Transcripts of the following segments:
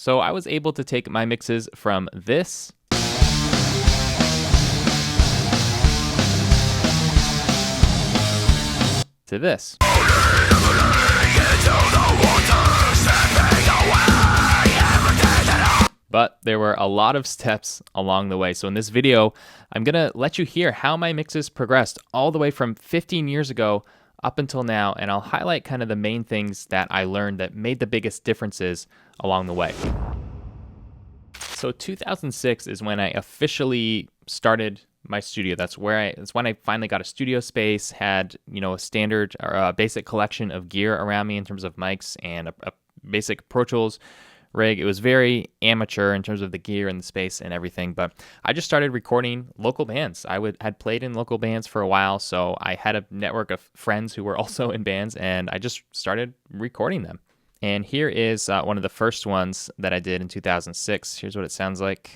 So I was able to take my mixes from this to this. But there were a lot of steps along the way. So in this video, I'm gonna let you hear how my mixes progressed all the way from 15 years ago up until now, and I'll highlight kind of the main things that I learned that made the biggest differences along the way. So 2006 is when I officially started my studio. That's when I finally got a studio space, had, you know, a standard or a basic collection of gear around me in terms of mics and a basic Pro Tools rig. It was very amateur in terms of the gear and the space and everything, but I just started recording local bands. Had played in local bands for a while, so I had a network of friends who were also in bands, and I just started recording them. And here is one of the first ones that I did in 2006. Here's what it sounds like.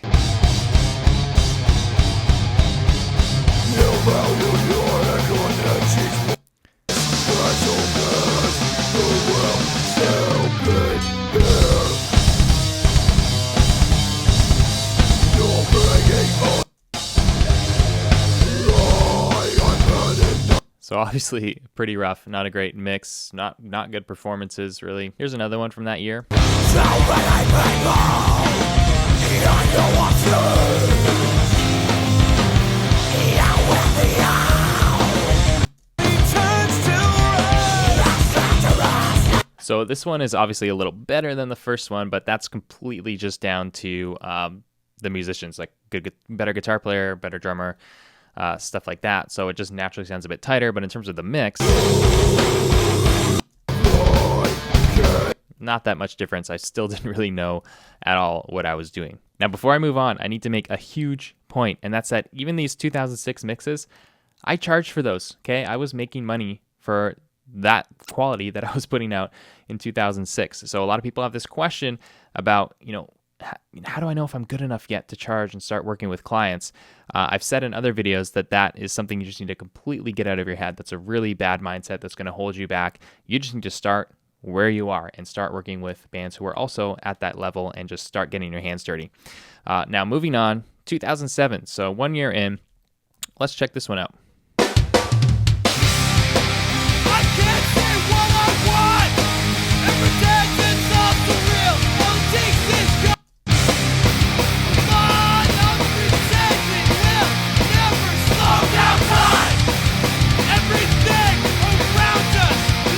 So obviously pretty rough, not a great mix, not good performances really. Here's another one from that year. So this one is obviously a little better than the first one, but that's completely just down to the musicians, like better guitar player, better drummer, stuff like that. So it just naturally sounds a bit tighter, but in terms of the mix, not that much difference. I still didn't really know at all what I was doing. Now, before I move on, I need to make a huge point, and that's that even these 2006 mixes, I charged for those, okay? I was making money for that quality that I was putting out in 2006. So a lot of people have this question about, you know, how do I know if I'm good enough yet to charge and start working with clients? I've said in other videos that is something you just need to completely get out of your head. That's a really bad mindset that's going to hold you back. You just need to start where you are and start working with bands who are also at that level and just start getting your hands dirty. Now, moving on, 2007. So 1 year in, let's check this one out.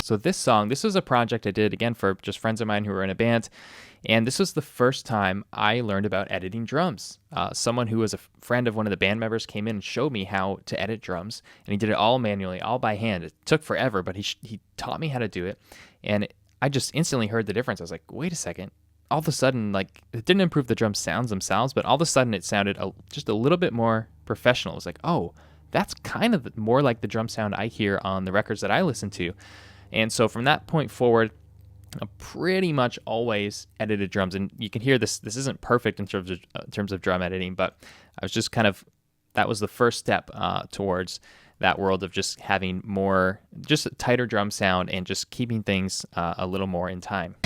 So this was a project I did, again, for just friends of mine who were in a band, and this was the first time I learned about editing drums. Someone who was a friend of one of the band members came in and showed me how to edit drums, and he did it all manually, all by hand. It took forever, but he taught me how to do it, and I just instantly heard the difference. I was like, wait a second. All of a sudden, like, it didn't improve the drum sounds themselves, but all of a sudden it sounded just a little bit more professional. It was like, oh, that's kind of more like the drum sound I hear on the records that I listen to. And so from that point forward, I pretty much always edited drums. And you can hear this isn't perfect in terms of drum editing, but I was just that was the first step towards that world of just having just a tighter drum sound and just keeping things a little more in time.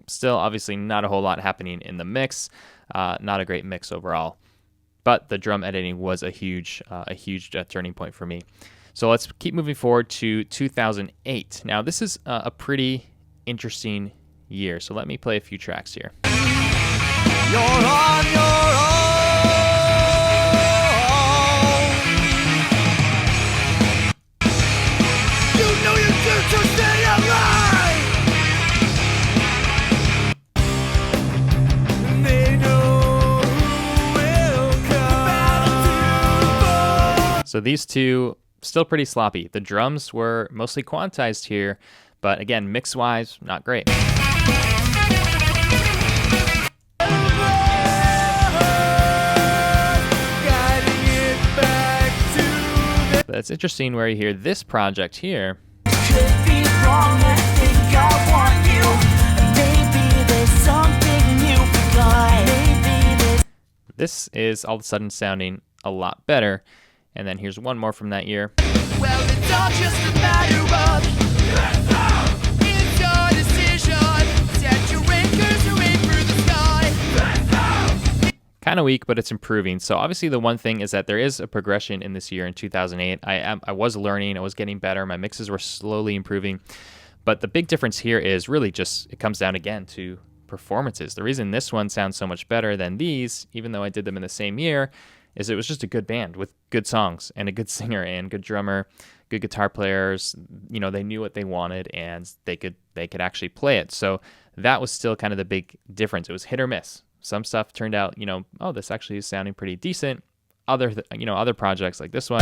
Still, obviously, not a whole lot happening in the mix. Not a great mix overall. But the drum editing was a huge turning point for me. So let's keep moving forward to 2008. Now, this is a pretty interesting year. So let me play a few tracks here. You're on your own. You know you do to stay alive. So these two, still pretty sloppy. The drums were mostly quantized here, but again, mix-wise, not great. But it's interesting where you hear this project here. This is all of a sudden sounding a lot better. And then here's one more from that year. Well, it's all just a matter of kind of weak, but it's improving. So obviously the one thing is that there is a progression in this year in 2008. I was learning, I was getting better. My mixes were slowly improving. But the big difference here is really just, it comes down again to performances. The reason this one sounds so much better than these, even though I did them in the same year, is it was just a good band with good songs and a good singer and good drummer, good guitar players. They knew what they wanted and they could actually play it. So that was still kind of the big difference. It was hit or miss. Some stuff turned out, oh, this actually is sounding pretty decent. Other projects like this one.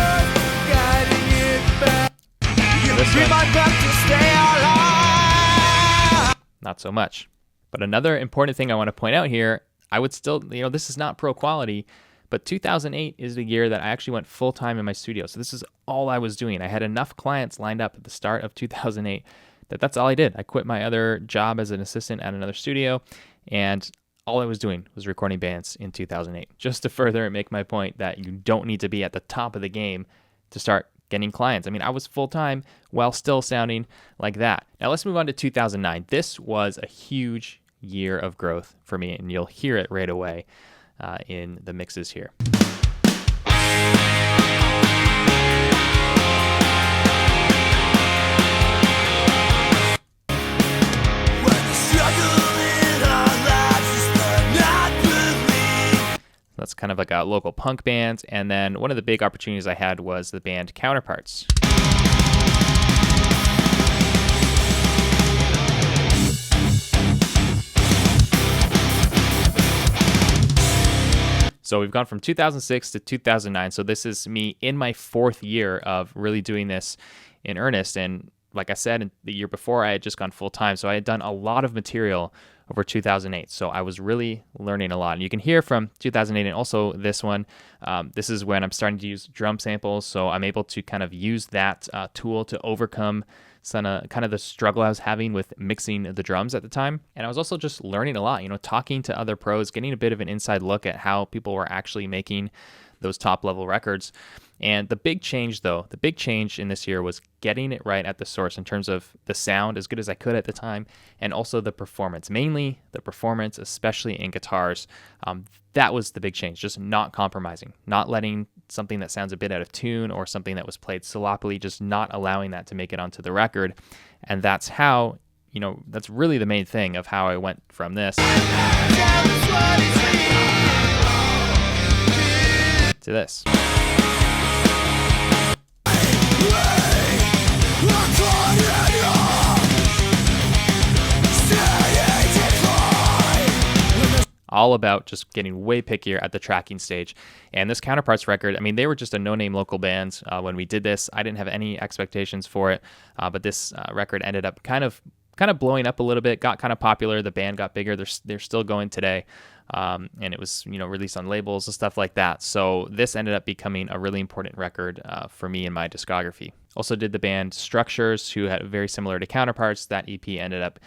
Not so much. But another important thing I want to point out here, I would still, this is not pro quality, but 2008 is the year that I actually went full time in my studio. So this is all I was doing. I had enough clients lined up at the start of 2008 that's all I did. I quit my other job as an assistant at another studio, and all I was doing was recording bands in 2008, just to further make my point that you don't need to be at the top of the game to start getting clients. I mean, I was full-time while still sounding like that. Now let's move on to 2009. This was a huge year of growth for me, and you'll hear it right away in the mixes here. That's kind of like a local punk band. And then one of the big opportunities I had was the band Counterparts. So we've gone from 2006 to 2009. So this is me in my fourth year of really doing this in earnest. And like I said, the year before, I had just gone full time. So I had done a lot of material over 2008. So I was really learning a lot. And you can hear from 2008 and also this one, this is when I'm starting to use drum samples. So I'm able to kind of use that tool to overcome kind of the struggle I was having with mixing the drums at the time. And I was also just learning a lot, talking to other pros, getting a bit of an inside look at how people were actually making those top level records. And the big change in this year was getting it right at the source in terms of the sound as good as I could at the time, and also the performance, mainly the performance, especially in guitars. That was the big change, just not compromising, not letting something that sounds a bit out of tune or something that was played sloppily, just not allowing that to make it onto the record. And that's how, that's really the main thing of how I went from this to this. All about just getting way pickier at the tracking stage. And this Counterparts record, I mean, they were just a no-name local band when we did this. I didn't have any expectations for it, but this record ended up kind of blowing up a little bit, got kind of popular. The band got bigger. They're still going today. And it was, released on labels and stuff like that. So this ended up becoming a really important record for me in my discography. Also did the band Structures, who had very similar to Counterparts. That EP ended up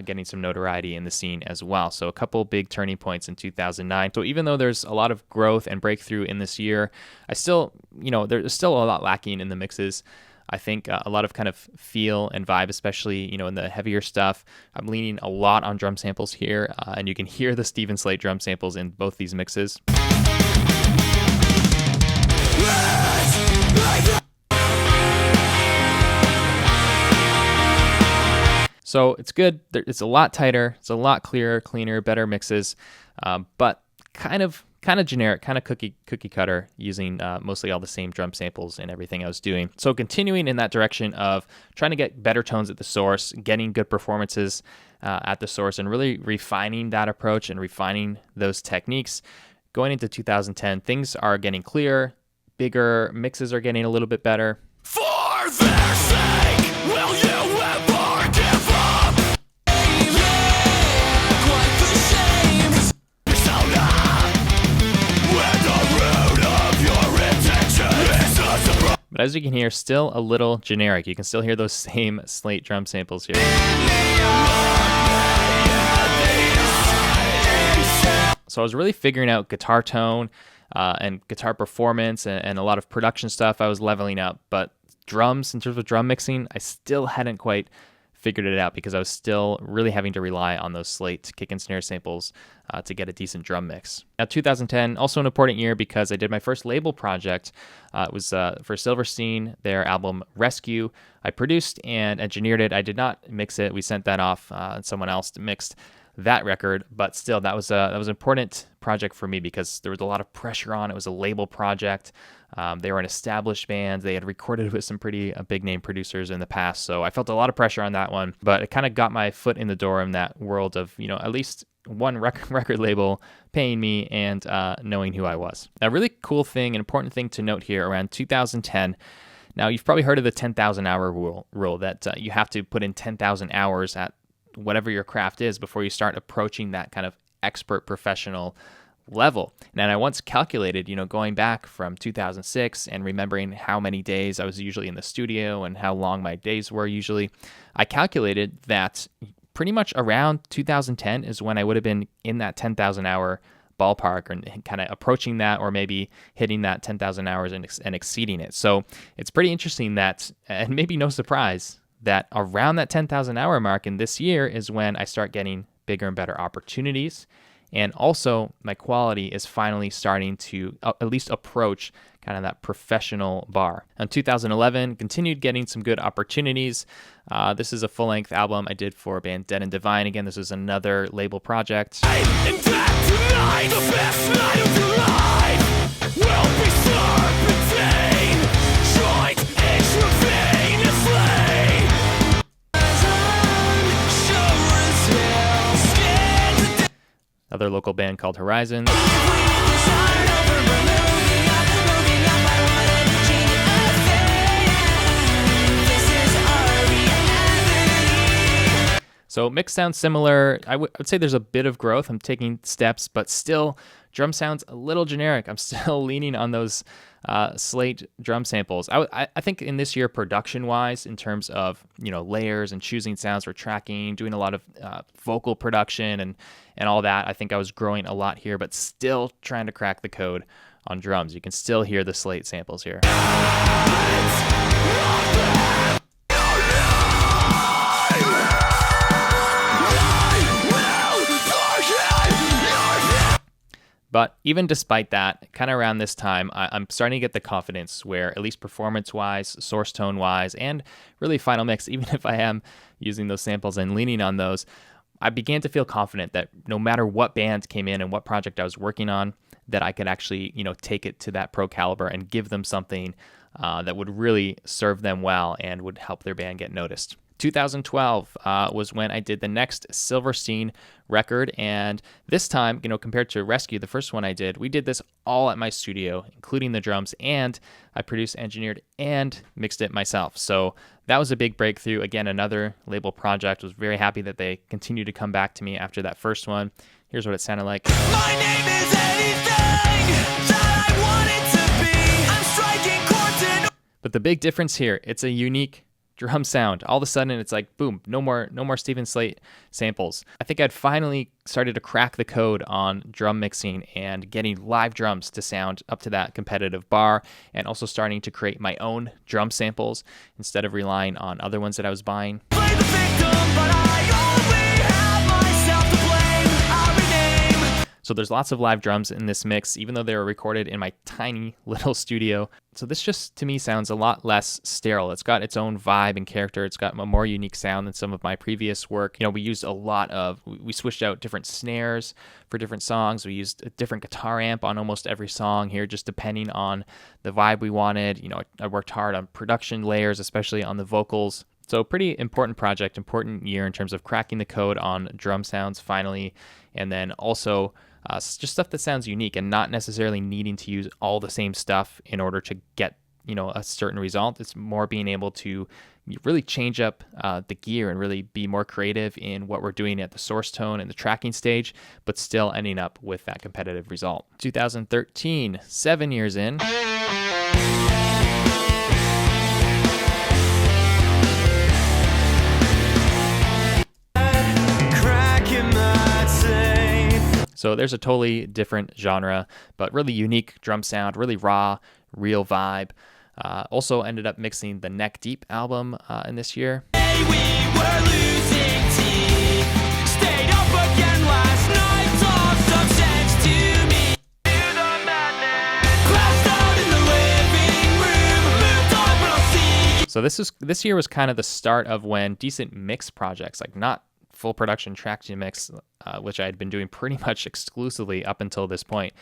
getting some notoriety in the scene as well. So a couple big turning points in 2009. So even though there's a lot of growth and breakthrough in this year, I still, there's still a lot lacking in the mixes. I think a lot of kind of feel and vibe, especially, in the heavier stuff. I'm leaning a lot on drum samples here, and you can hear the Steven Slate drum samples in both these mixes. So it's good. It's a lot tighter. It's a lot clearer, cleaner, better mixes, but kind of generic, kind of cookie cutter, using mostly all the same drum samples and everything I was doing. So continuing in that direction of trying to get better tones at the source, getting good performances at the source, and really refining that approach and refining those techniques. Going into 2010, things are getting clearer, bigger, mixes are getting a little bit better. For their sake, will you ever give up? Quite the shame. But as you can hear, still a little generic. You can still hear those same Slate drum samples here. So I was really figuring out guitar tone and guitar performance and a lot of production stuff I was leveling up. But drums, in terms of drum mixing, I still hadn't quite figured it out because I was still really having to rely on those Slate kick and snare samples to get a decent drum mix. Now, 2010, also an important year because I did my first label project. It was for Silverstein, their album Rescue. I produced and engineered it. I did not mix it. We sent that off, and someone else mixed that record, but still, that was an important project for me because there was a lot of pressure on. It was a label project. They were an established band. They had recorded with some pretty big name producers in the past, so I felt a lot of pressure on that one. But it kind of got my foot in the door in that world of at least one record label paying me and knowing who I was. A really cool thing, an important thing to note here around 2010. Now, you've probably heard of the 10,000 hour rule that you have to put in 10,000 hours at whatever your craft is before you start approaching that kind of expert professional level. And I once calculated, going back from 2006 and remembering how many days I was usually in the studio and how long my days were usually, I calculated that pretty much around 2010 is when I would have been in that 10,000 hour ballpark and kind of approaching that, or maybe hitting that 10,000 hours and exceeding it. So it's pretty interesting that, and maybe no surprise, that around that 10,000 hour mark in this year is when I start getting bigger and better opportunities. And also my quality is finally starting to at least approach kind of that professional bar. In 2011, continued getting some good opportunities. This is a full-length album I did for band Dead and Divine. Again, this is another label project. In fact, tonight, the best night of your life will be serpentine, joint intravenously. Another local band called Horizons. So mix sounds similar. I would say there's a bit of growth. I'm taking steps, but still drum sounds a little generic. I'm still leaning on those Slate drum samples. I think in this year, production-wise, in terms of layers and choosing sounds for tracking, doing a lot of vocal production and all that, I think I was growing a lot here, but still trying to crack the code on drums. You can still hear the Slate samples here. But even despite that, kind of around this time, I'm starting to get the confidence where, at least performance-wise, source tone-wise, and really final mix, even if I am using those samples and leaning on those, I began to feel confident that no matter what band came in and what project I was working on, that I could actually, take it to that pro caliber and give them something that would really serve them well and would help their band get noticed. 2012 was when I did the next Silverstein record, and this time, compared to Rescue, the first one I did, we did this all at my studio, including the drums, and I produced, engineered, and mixed it myself. So that was a big breakthrough. Again, another label project. Was very happy that they continued to come back to me after that first one. Here's what it sounded like. My name is anything that I want it to be. I'm striking chords in. But the big difference here, it's a unique drum sound. All of a sudden, it's like, boom, no more Stephen Slate samples. I think I'd finally started to crack the code on drum mixing and getting live drums to sound up to that competitive bar, and also starting to create my own drum samples instead of relying on other ones that I was buying. Play the victim, but I only have myself to blame. I rename. So there's lots of live drums in this mix, even though they were recorded in my tiny little studio. So this just, to me, sounds a lot less sterile. It's got its own vibe and character. It's got a more unique sound than some of my previous work. We used we switched out different snares for different songs. We used a different guitar amp on almost every song here, just depending on the vibe we wanted. I worked hard on production layers, especially on the vocals. So pretty important project, important year in terms of cracking the code on drum sounds finally, and then also just stuff that sounds unique and not necessarily needing to use all the same stuff in order to get a certain result. It's more being able to really change up the gear and really be more creative in what we're doing at the source tone and the tracking stage, but still ending up with that competitive result. 2013, 7 years in. So there's a totally different genre, but really unique drum sound, really raw, real vibe. Also ended up mixing the Neck Deep album in this year. Hey, we were So this year was kind of the start of when decent mix projects, like not full production track to mix, which I had been doing pretty much exclusively up until this point.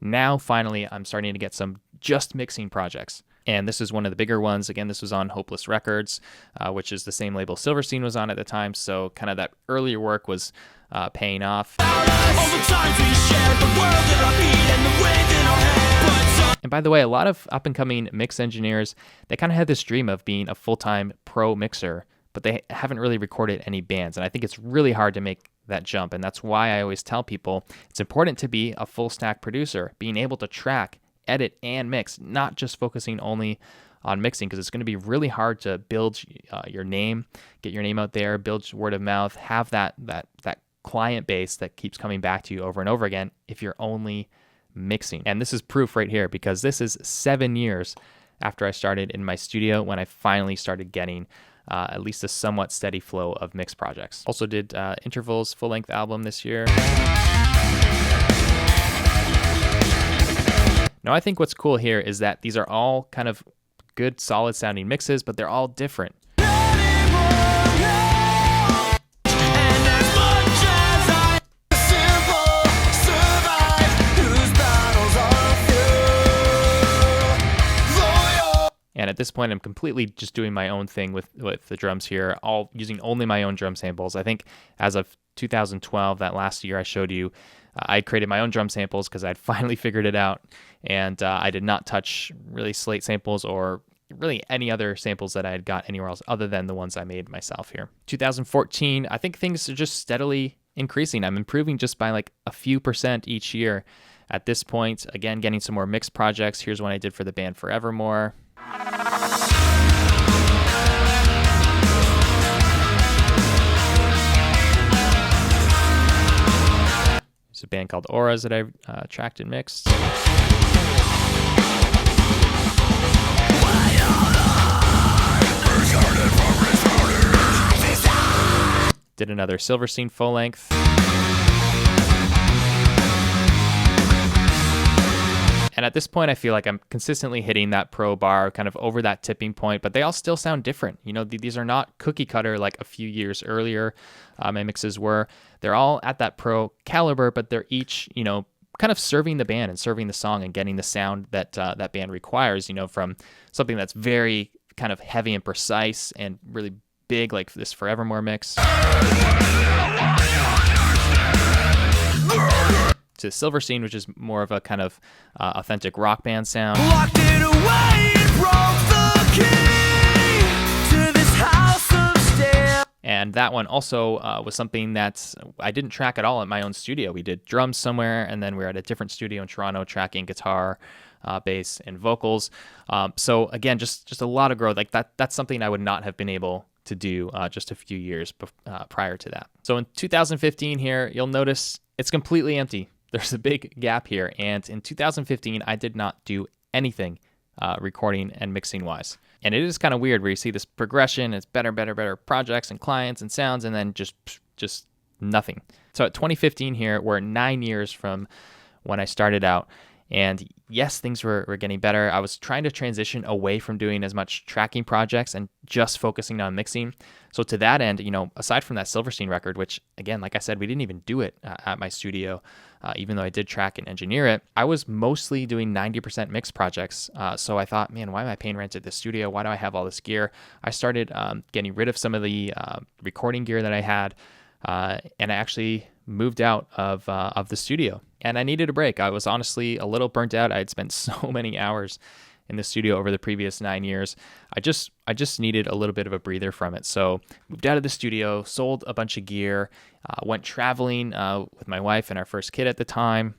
Now, finally, I'm starting to get some just mixing projects. And this is one of the bigger ones. Again, this was on Hopeless Records, which is the same label Silverstein was on at the time. So kind of that earlier work was paying off. And by the way, a lot of up-and-coming mix engineers, they kind of had this dream of being a full-time pro mixer, but they haven't really recorded any bands. And I think it's really hard to make that jump. And that's why I always tell people it's important to be a full stack producer, being able to track, edit, and mix, not just focusing only on mixing, because it's going to be really hard to build your name, get your name out there, build word of mouth, have that client base that keeps coming back to you over and over again if you're only mixing. And this is proof right here, because this is 7 years after I started in my studio when I finally started getting at least a somewhat steady flow of mix projects. Also did Interval's full-length album this year. Now, I think what's cool here is that these are all kind of good, solid-sounding mixes, but they're all different. And at this point, I'm completely just doing my own thing with the drums here, all using only my own drum samples. I think as of 2012, that last year I showed you, I created my own drum samples because I'd finally figured it out. And I did not touch really slate samples or really any other samples that I had got anywhere else other than the ones I made myself here. 2014, I think things are just steadily increasing. I'm improving just by like a few percent each year. At this point, again, getting some more mixed projects. Here's one I did for the band Forevermore. It's a band called Auras that I tracked and mixed. Did another Silverstein full length. And at this point, I feel like I'm consistently hitting that pro bar, kind of over that tipping point, but they all still sound different. You know, these are not cookie cutter like a few years earlier my mixes were. They're all at that pro caliber, but they're each, you know, kind of serving the band and serving the song and getting the sound that that band requires, you know, from something that's very kind of heavy and precise and really big, like this Forevermore mix, to Silverstein, which is more of a kind of authentic rock band sound. Locked it away and broke the key to this house of steel. And that one also was something that I didn't track at all at my own studio. We did drums somewhere, and then we were at a different studio in Toronto tracking guitar, bass, and vocals. So again, just a lot of growth. Like that's something I would not have been able to do just a few years prior to that. So in 2015 here, you'll notice it's completely empty. There's a big gap here. And in 2015, I did not do anything recording and mixing wise. And it is kind of weird where you see this progression. It's better projects and clients and sounds, and then just nothing. So at 2015 here, we're 9 years from when I started out. And yes, things were getting better. I was trying to transition away from doing as much tracking projects and just focusing on mixing. So to that end, you know, aside from that Silverstein record, which again, like I said, we didn't even do it at my studio, even though I did track and engineer it, I was mostly doing 90% mix projects. So I thought, man, why am I paying rent at the studio? Why do I have all this gear? I started getting rid of some of the recording gear that I had, and I actually moved out of the studio. And I needed a break. I was honestly a little burnt out. I had spent so many hours in the studio over the previous 9 years. I just needed a little bit of a breather from it. So moved out of the studio, sold a bunch of gear, went traveling with my wife and our first kid at the time.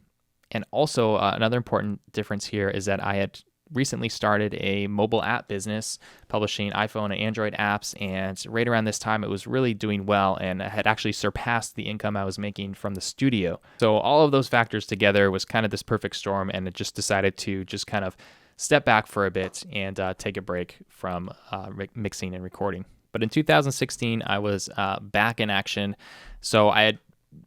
And also another important difference here is that I had recently started a mobile app business publishing iPhone and Android apps, and right around this time it was really doing well and had actually surpassed the income I was making from the studio. So all of those factors together was kind of this perfect storm, and it just decided to just kind of step back for a bit and take a break from mixing and recording. But in 2016 I was back in action. So I had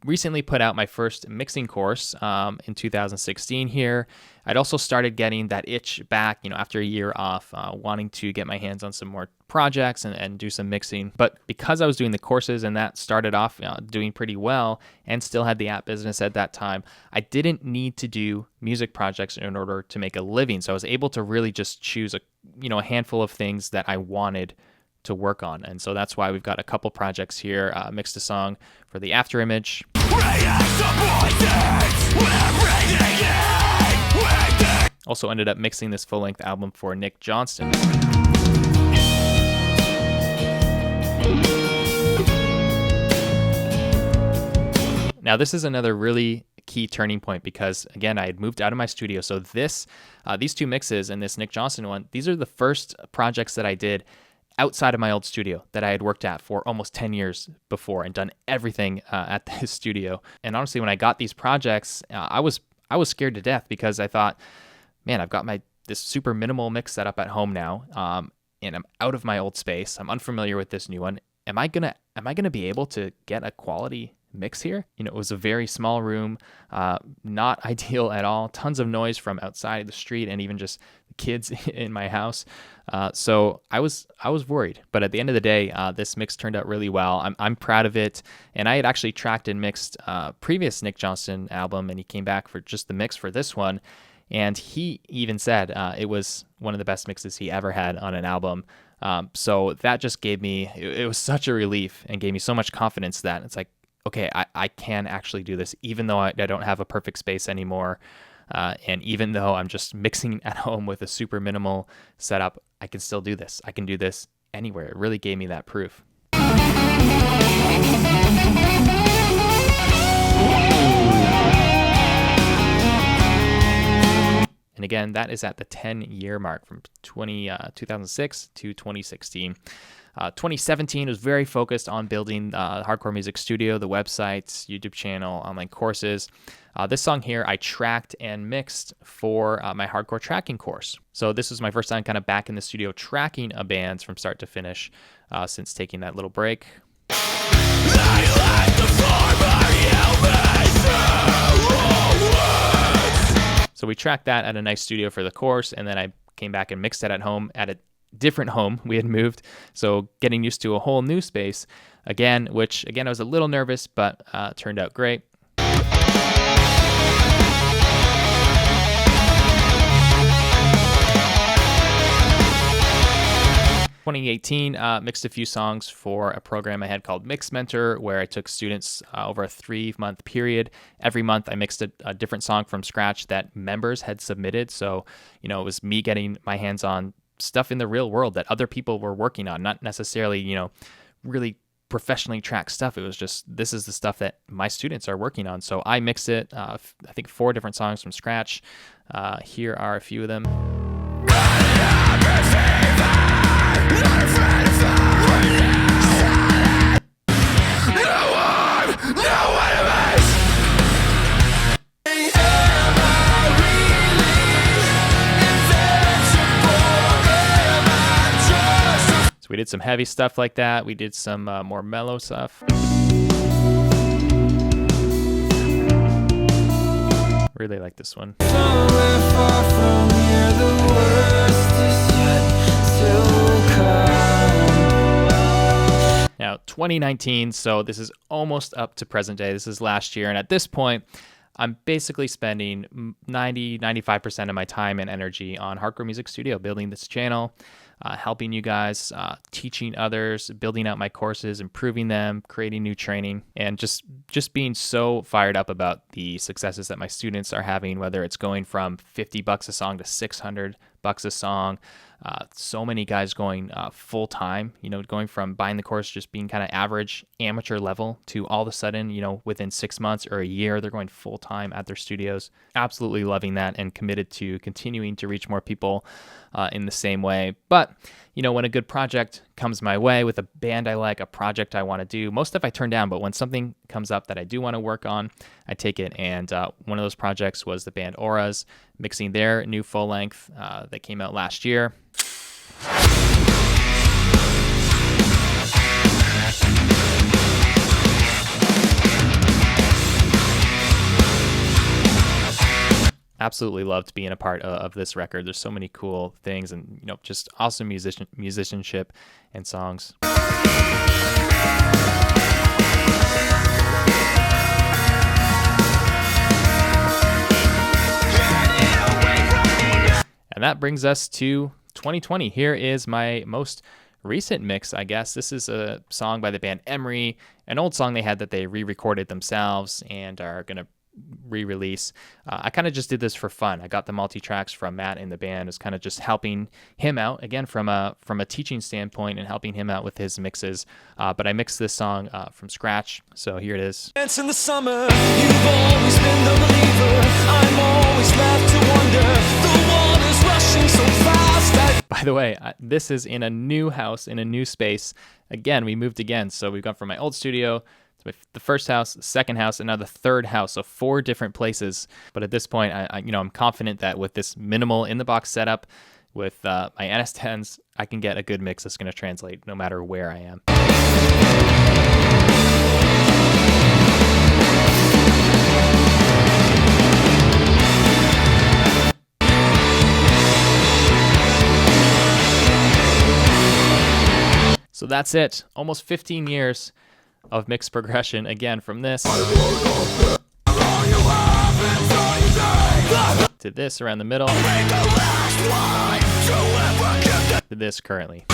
recently put out my first mixing course in 2016 here. I'd also started getting that itch back, after a year off, wanting to get my hands on some more projects and do some mixing. But because I was doing the courses and that started off doing pretty well and still had the app business at that time, I didn't need to do music projects in order to make a living. So I was able to really just choose a handful of things that I wanted to work on. And so that's why we've got a couple projects here. Mixed a song for the After Image. Also ended up mixing this full-length album for Nick Johnston. Now this is another really key turning point because, again, I had moved out of my studio. So these two mixes and this Nick Johnston one, these are the first projects that I did outside of my old studio that I had worked at for almost 10 years before and done everything at this studio. And honestly, when I got these projects, I was scared to death because I thought, man, I've got this super minimal mix set up at home now, and I'm out of my old space. I'm unfamiliar with this new one. Am I gonna be able to get a quality mix here? It was a very small room, not ideal at all. Tons of noise from outside the street and even just kids in my house. So I was worried, but at the end of the day, this mix turned out really well. I'm proud of it. And I had actually tracked and mixed previous Nick Johnston album, and he came back for just the mix for this one. And he even said it was one of the best mixes he ever had on an album. So that just gave me, it was such a relief and gave me so much confidence that it's like, okay, I can actually do this, even though I don't have a perfect space anymore. And even though I'm just mixing at home with a super minimal setup, I can still do this. I can do this anywhere. It really gave me that proof. And again, that is at the 10-year mark from 2006 to 2016. 2017 was very focused on building the Hardcore Music Studio, the websites, YouTube channel, online courses. This song here, I tracked and mixed for my hardcore tracking course. So this was my first time kind of back in the studio tracking a band from start to finish since taking that little break. So we tracked that at a nice studio for the course, and then I came back and mixed it at home at a different home. We had moved, so getting used to a whole new space again, which again I was a little nervous, but turned out great. 2018, mixed a few songs for a program I had called Mix Mentor, where I took students over a 3-month period. Every month I mixed a different song from scratch that members had submitted. So, it was me getting my hands on stuff in the real world that other people were working on, not necessarily, really professionally tracked stuff. It was just, this is the stuff that my students are working on. So I mixed it, I think 4 different songs from scratch. Here are a few of them. So we did some heavy stuff like that. We did some more mellow stuff. Really like this one. Now, 2019, so this is almost up to present day. This is last year. And at this point, I'm basically spending 95% of my time and energy on Hardcore Music Studio, building this channel, helping you guys, teaching others, building out my courses, improving them, creating new training, and just being so fired up about the successes that my students are having, whether it's going from $50 a song to $600 a song. So many guys going full time, going from buying the course, just being kind of average amateur level to all of a sudden, within 6 months or a year, they're going full time at their studios. Absolutely loving that and committed to continuing to reach more people in the same way. But, when a good project comes my way with a band I like, a project I want to do, most stuff I turn down, but when something comes up that I do want to work on, I take it. And one of those projects was the band Auras, mixing their new full length that came out last year. absolutely loved being a part of this record. There's so many cool things, and just awesome musicianship and songs. And that brings us to 2020. Here is my most recent mix, I guess. This is a song by the band Emery, an old song they had that they re-recorded themselves and are going to re-release. I kind of just did this for fun. I got the multi-tracks from Matt in the band. It's kind of just helping him out, again, from a teaching standpoint and helping him out with his mixes. But I mixed this song from scratch, so here it is. Dance in the summer, you've always been the believer. I'm always left to wonder. The water's rushing so fast. By the way, this is in a new house, in a new space. Again, we moved again, so we've gone from my old studio to the first house, the second house, and now the third house, so 4 different places. But at this point, I'm confident that with this minimal in-the-box setup, with my NS10s, I can get a good mix that's going to translate no matter where I am. So that's it. Almost 15 years of mixed progression, again, from this to this around the middle to this currently.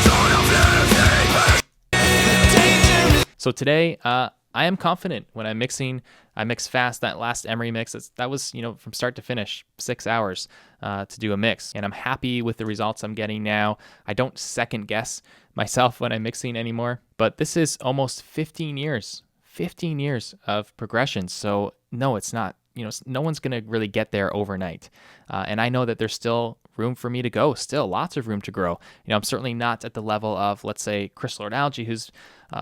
So today, I am confident when I'm mixing. I mix fast. That last Emery mix, that was, from start to finish, 6 hours to do a mix. And I'm happy with the results I'm getting now. I don't second guess myself when I'm mixing anymore. But this is almost 15 years of progression. So no, it's not. No one's going to really get there overnight. And I know that there's still room for me to go, still lots of room to grow. I'm certainly not at the level of, let's say, Chris Lord-Alge, who's,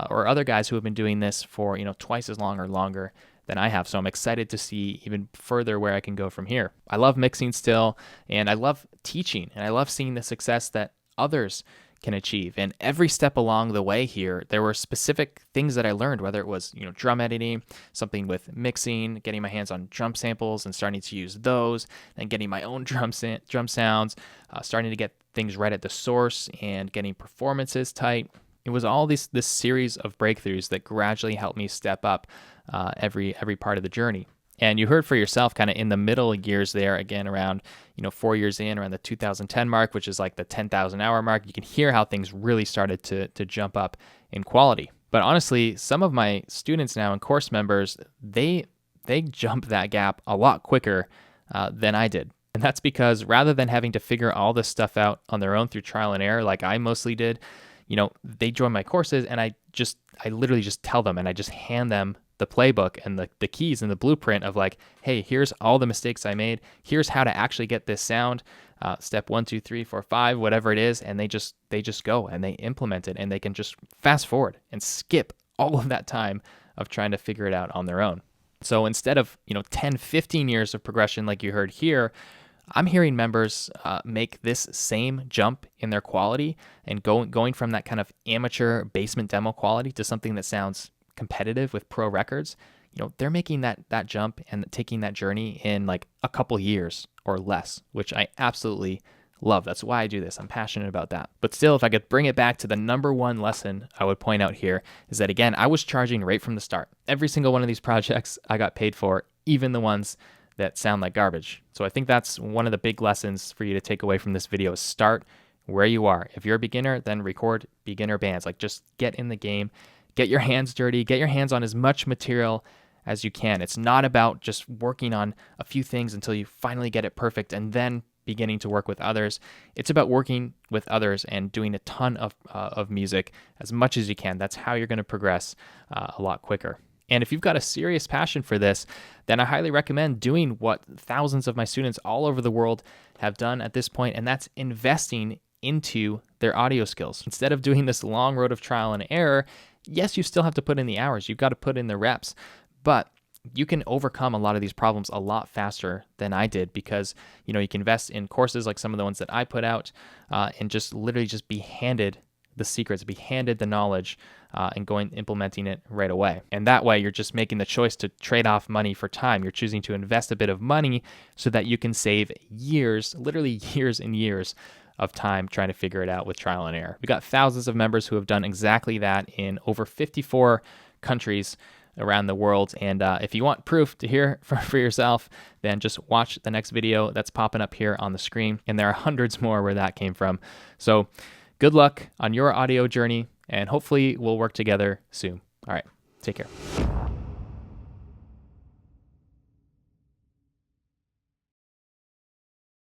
or other guys who have been doing this for, twice as long or longer than I have. So I'm excited to see even further where I can go from here. I love mixing still, and I love teaching, and I love seeing the success that others can achieve. And every step along the way here, there were specific things that I learned, whether it was, drum editing, something with mixing, getting my hands on drum samples and starting to use those, and getting my own drum sounds, starting to get things right at the source and getting performances tight. It was all this series of breakthroughs that gradually helped me step up every part of the journey. And you heard for yourself kind of in the middle years there, again, around, 4 years in, around the 2010 mark, which is like the 10,000 hour mark, you can hear how things really started to jump up in quality. But honestly, some of my students now and course members, they jump that gap a lot quicker than I did. And that's because rather than having to figure all this stuff out on their own through trial and error, like I mostly did, they join my courses and I literally just tell them and I just hand them the playbook and the keys and the blueprint of like, hey, here's all the mistakes I made. Here's how to actually get this sound. Step 1, 2, 3, 4, 5, whatever it is. And they just go and they implement it, and they can just fast forward and skip all of that time of trying to figure it out on their own. So instead of, 10, 15 years of progression like you heard here, I'm hearing members make this same jump in their quality and going from that kind of amateur basement demo quality to something that sounds competitive with pro records. They're making that jump and taking that journey in like a couple years or less, which I absolutely love. That's why I do this. I'm passionate about that. But still, if I could bring it back to the number one lesson I would point out here is that, again, I was charging right from the start. Every single one of these projects I got paid for, even the ones that sound like garbage. So I think that's one of the big lessons for you to take away from this video is start where you are. If you're a beginner, then record beginner bands. Like just get in the game, get your hands dirty, get your hands on as much material as you can. It's not about just working on a few things until you finally get it perfect and then beginning to work with others. It's about working with others and doing a ton of music as much as you can. That's how you're going to progress a lot quicker. And if you've got a serious passion for this, then I highly recommend doing what thousands of my students all over the world have done at this point, and that's investing into their audio skills. Instead of doing this long road of trial and error, yes, you still have to put in the hours. You've got to put in the reps, but you can overcome a lot of these problems a lot faster than I did because, you can invest in courses like some of the ones that I put out and just literally just be handed the secrets, be handed the knowledge, and going implementing it right away. And that way, you're just making the choice to trade off money for time. You're choosing to invest a bit of money so that you can save years, literally years and years of time trying to figure it out with trial and error. We got thousands of members who have done exactly that in over 54 countries around the world. And if you want proof to hear for yourself, then just watch the next video that's popping up here on the screen. And there are hundreds more where that came from. So good luck on your audio journey, and hopefully we'll work together soon. All right, take care.